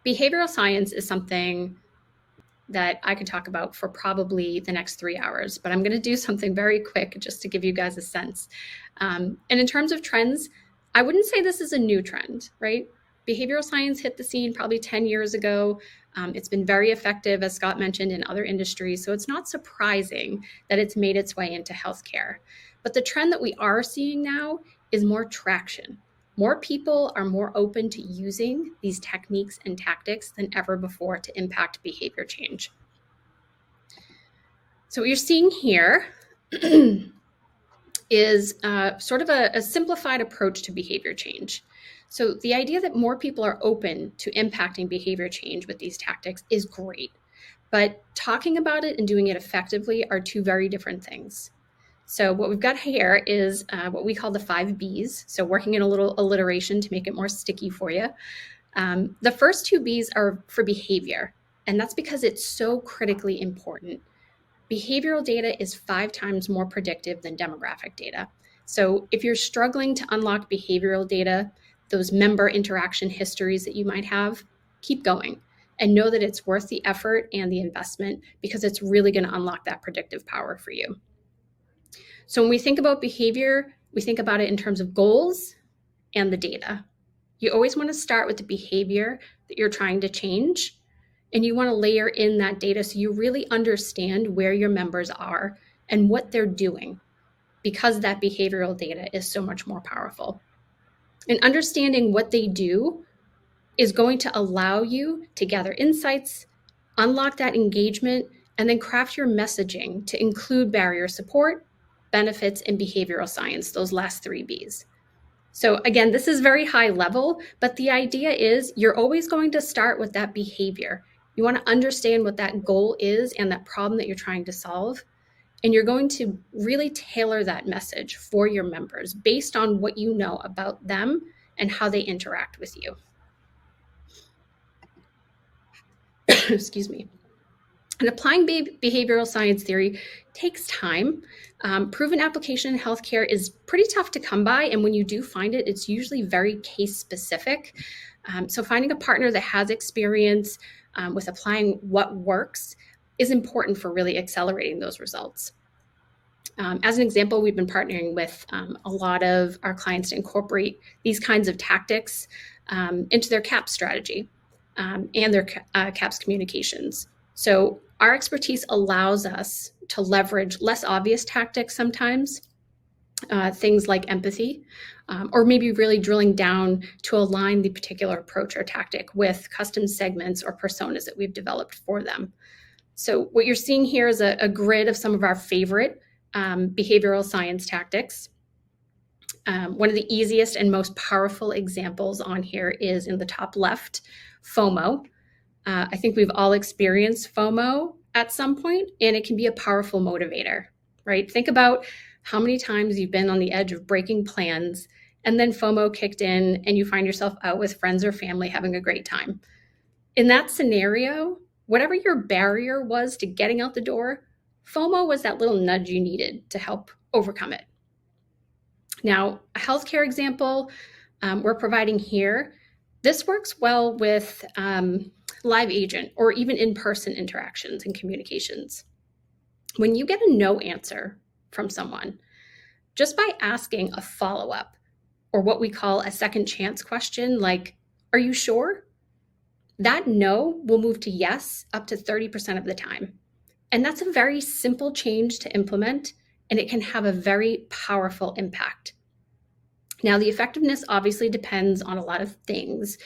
behavioral science is something that I could talk about for probably the next 3 hours, but I'm going to do something very quick just to give you guys a sense. And in terms of trends, I wouldn't say this is a new trend, right? Behavioral science hit the scene probably 10 years ago. It's been very effective, as Scott mentioned, in other industries. So it's not surprising that it's made its way into healthcare. But the trend that we are seeing now is more traction. More people are more open to using these techniques and tactics than ever before to impact behavior change. So what you're seeing here is sort of a simplified approach to behavior change. So the idea that more people are open to impacting behavior change with these tactics is great, but talking about it and doing it effectively are two very different things. So what we've got here is what we call the 5 Bs. So working in a little alliteration to make it more sticky for you. The first 2 Bs are for behavior, and that's because it's so critically important. Behavioral data is 5 times more predictive than demographic data. So if you're struggling to unlock behavioral data, those member interaction histories that you might have, keep going and know that it's worth the effort and the investment because it's really going to unlock that predictive power for you. So when we think about behavior, we think about it in terms of goals and the data. You always want to start with the behavior that you're trying to change, and you want to layer in that data so you really understand where your members are and what they're doing, because that behavioral data is so much more powerful. And understanding what they do is going to allow you to gather insights, unlock that engagement, and then craft your messaging to include barrier support, benefits, and behavioral science, those last 3 Bs. So again, this is very high level, but the idea is you're always going to start with that behavior. You want to understand what that goal is and that problem that you're trying to solve. And you're going to really tailor that message for your members based on what you know about them and how they interact with you. Excuse me. And applying behavioral science theory takes time. Proven application in healthcare is pretty tough to come by. And when you do find it, it's usually very case specific. So finding a partner that has experience with applying what works is important for really accelerating those results. As an example, we've been partnering with a lot of our clients to incorporate these kinds of tactics into their CAPS strategy and their CAPS communications. So our expertise allows us to leverage less obvious tactics sometimes, things like empathy, or maybe really drilling down to align the particular approach or tactic with custom segments or personas that we've developed for them. So what you're seeing here is a grid of some of our favorite behavioral science tactics. One of the easiest and most powerful examples on here is in the top left, FOMO. I think we've all experienced FOMO at some point, and it can be a powerful motivator, right? Think about how many times you've been on the edge of breaking plans, and then FOMO kicked in, and you find yourself out with friends or family having a great time. In that scenario, whatever your barrier was to getting out the door, FOMO was that little nudge you needed to help overcome it. Now, a healthcare example we're providing here, this works well with live agent or even in-person interactions and communications. When you get a no answer from someone, just by asking a follow-up or what we call a second chance question, like, are you sure? That no will move to yes up to 30% of the time. And that's a very simple change to implement, and it can have a very powerful impact. Now, the effectiveness obviously depends on a lot of things,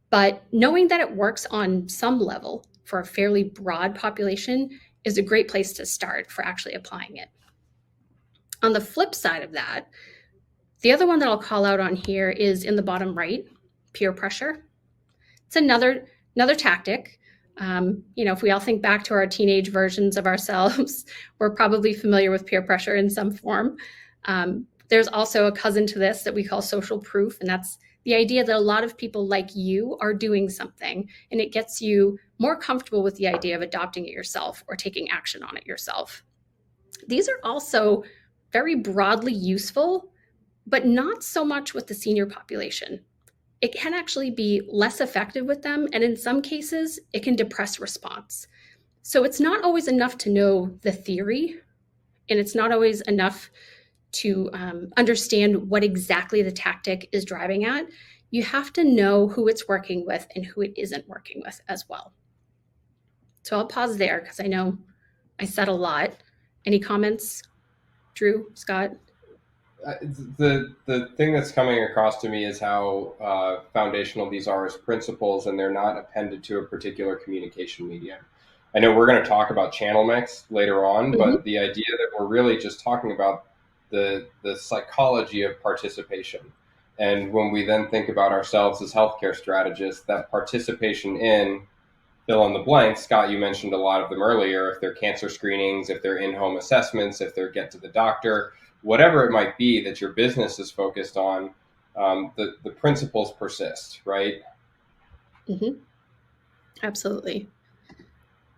but knowing that it works on some level for a fairly broad population is a great place to start for actually applying it. On the flip side of that, the other one that I'll call out on here is in the bottom right, peer pressure. It's another tactic. If we all think back to our teenage versions of ourselves, we're probably familiar with peer pressure in some form. There's also a cousin to this that we call social proof, and that's the idea that a lot of people like you are doing something, and it gets you more comfortable with the idea of adopting it yourself or taking action on it yourself. These are also very broadly useful, but not so much with the senior population. it can actually be less effective with them. And in some cases, it can depress response. So it's not always enough to know the theory, and it's not always enough to understand what exactly the tactic is driving at. You have to know who it's working with and who it isn't working with as well. So I'll pause there because I know I said a lot. Any comments, Drew, Scott? The thing that's coming across to me is how foundational these are as principles, and they're not appended to a particular communication medium. I know we're going to talk about channel mix later on, Mm-hmm. but the idea that we're really just talking about the psychology of participation. And when we then think about ourselves as healthcare strategists, that participation in fill in the blank. Scott, you mentioned a lot of them earlier. If they're cancer screenings, if they're in-home assessments, if they're get to the doctor, whatever it might be that your business is focused on, the principles persist, right? Mm-hmm. Absolutely.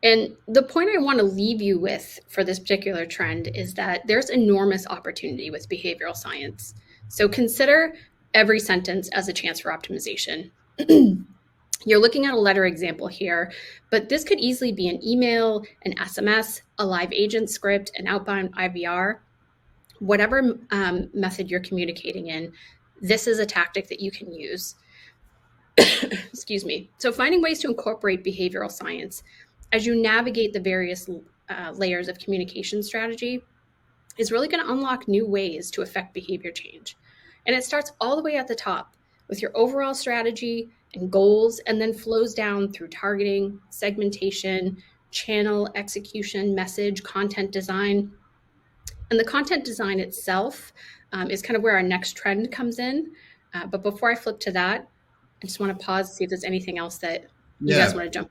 And the point I want to leave you with for this particular trend is that there's enormous opportunity with behavioral science. So consider every sentence as a chance for optimization. You're looking at a letter example here, but this could easily be an email, an SMS, a live agent script, an outbound IVR, whatever method you're communicating in. This is a tactic that you can use. Excuse me. So finding ways to incorporate behavioral science as you navigate the various layers of communication strategy is really going to unlock new ways to affect behavior change. And it starts all the way at the top with your overall strategy and goals, and then flows down through targeting, segmentation, channel execution, message, content design. And the content design itself is kind of where our next trend comes in. But before I flip to that, I just want to pause to see if there's anything else that you guys Yeah. want to jump.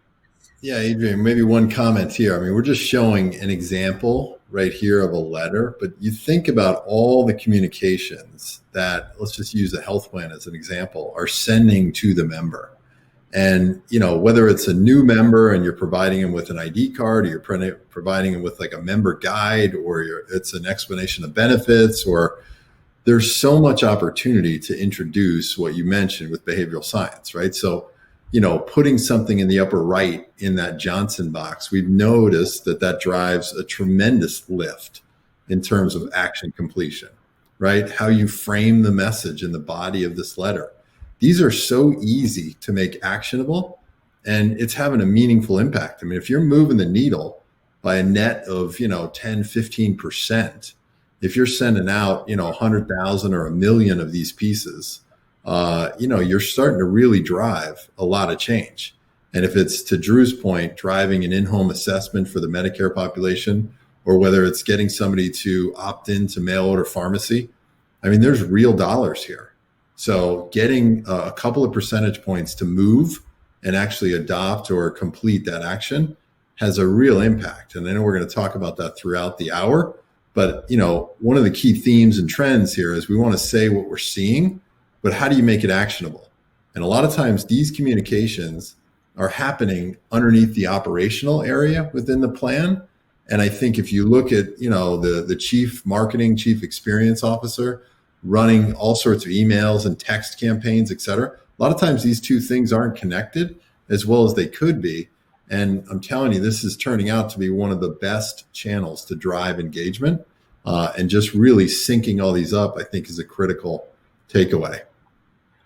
Yeah, Adrian, maybe one comment here. I mean, we're just showing an example right here of a letter, but you think about all the communications that, let's just use a health plan as an example, are sending to the member. And, whether it's a new member and you're providing them with an ID card, or you're providing them with like a member guide, or it's an explanation of benefits, or there's so much opportunity to introduce what you mentioned with behavioral science, right? So, putting something in the upper right in that Johnson box, we've noticed that drives a tremendous lift in terms of action completion, right? How you frame the message in the body of this letter. These are so easy to make actionable, and it's having a meaningful impact. I mean, if you're moving the needle by a net of, 10, 15%, if you're sending out, 100,000 or a million of these pieces, you're starting to really drive a lot of change. And if it's, to Drew's point, driving an in-home assessment for the Medicare population, or whether it's getting somebody to opt into mail order pharmacy, I mean, there's real dollars here. So getting a couple of percentage points to move and actually adopt or complete that action has a real impact. And I know we're going to talk about that throughout the hour, but one of the key themes and trends here is we want to say what we're seeing, but how do you make it actionable? And a lot of times these communications are happening underneath the operational area within the plan. And I think if you look at, the chief marketing, chief experience officer running all sorts of emails and text campaigns, et cetera, a lot of times these two things aren't connected as well as they could be. And I'm telling you, this is turning out to be one of the best channels to drive engagement. And just really syncing all these up, I think, is a critical takeaway.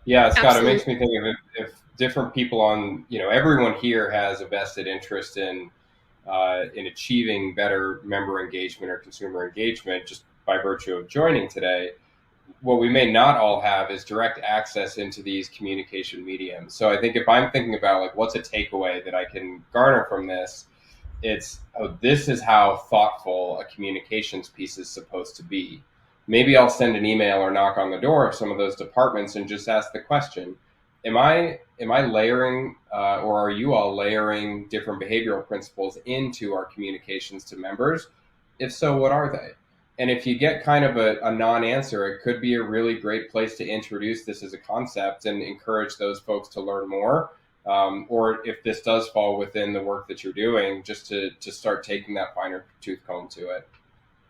Yeah, Scott, it Absolutely. makes me think of if different people on, everyone here has a vested interest in achieving better member engagement or consumer engagement just by virtue of joining today. What we may not all have is direct access into these communication mediums. So I think if I'm thinking about like what's a takeaway that I can garner from this, it's, oh, this is how thoughtful a communications piece is supposed to be. Maybe I'll send an email or knock on the door of some of those departments and just ask the question, am I layering or are you all layering different behavioral principles into our communications to members? If so, what are they? And if you get kind of a non-answer, it could be a really great place to introduce this as a concept and encourage those folks to learn more. Or if this does fall within the work that you're doing, just to start taking that finer tooth comb to it.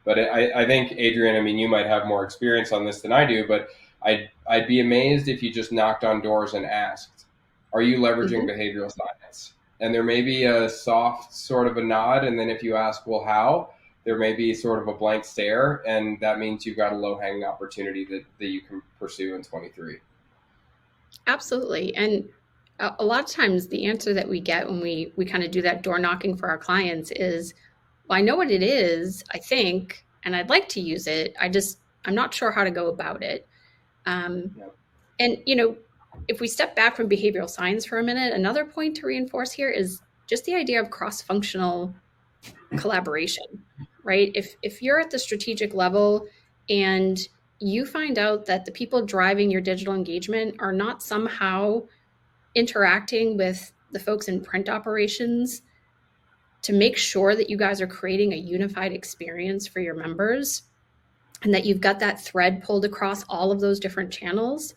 But I think, Adrian, I mean, you might have more experience on this than I do, but I'd be amazed if you just knocked on doors and asked, "Are you leveraging Mhm. behavioral science?" And there may be a soft sort of a nod, and then if you ask, "Well, how?" there may be sort of a blank stare, and that means you've got a low-hanging opportunity that you can pursue in 23. Absolutely. And a lot of times the answer that we get when we kind of do that door knocking for our clients is, well, I know what it is, I think, and I'd like to use it. I'm not sure how to go about it. Um, Yep. and, if we step back from behavioral science for a minute, another point to reinforce here is just the idea of cross-functional collaboration, right? If you're at the strategic level and you find out that the people driving your digital engagement are not somehow interacting with the folks in print operations to make sure that you guys are creating a unified experience for your members and that you've got that thread pulled across all of those different channels,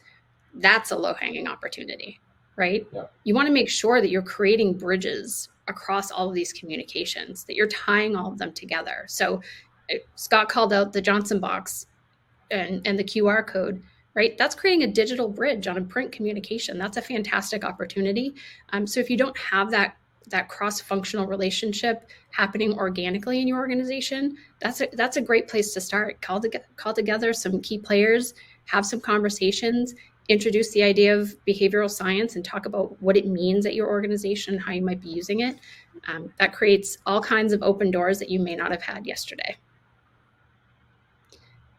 that's a low-hanging opportunity, right? Yep. You want to make sure that you're creating bridges across all of these communications, that you're tying all of them together. So Scott called out the Johnson box and the QR code, right? That's creating a digital bridge on a print communication. That's a fantastic opportunity. So if you don't have that cross-functional relationship happening organically in your organization, that's a great place to start. Call together some key players, have some conversations, introduce the idea of behavioral science, and talk about what it means at your organization, how you might be using it. That creates all kinds of open doors that you may not have had yesterday.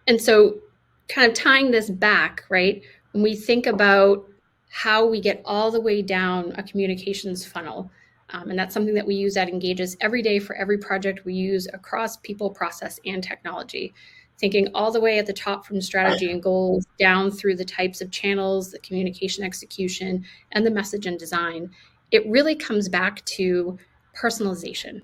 And so, kind of tying this back, right? When we think about how we get all the way down a communications funnel, and that's something that we use at Engages every day for every project we use across people, process, and technology. Thinking all the way at the top from strategy and goals down through the types of channels, the communication execution, and the message and design. It really comes back to personalization.